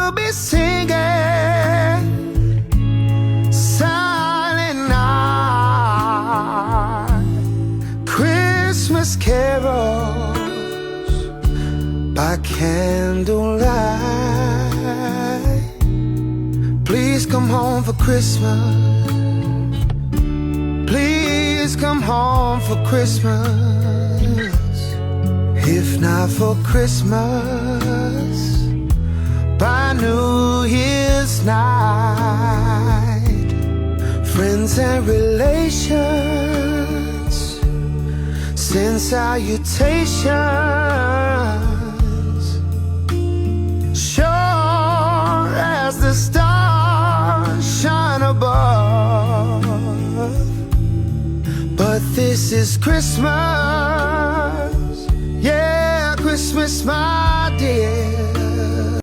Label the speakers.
Speaker 1: will be singing Silent Night, Christmas carols by candlelight. Please come home for Christmas. Please come home for Christmas. If not for Christmas, by New Year's night. Friends and relations send salutations, sure as the stars shine above. But this is Christmas, yeah, Christmas, my dear.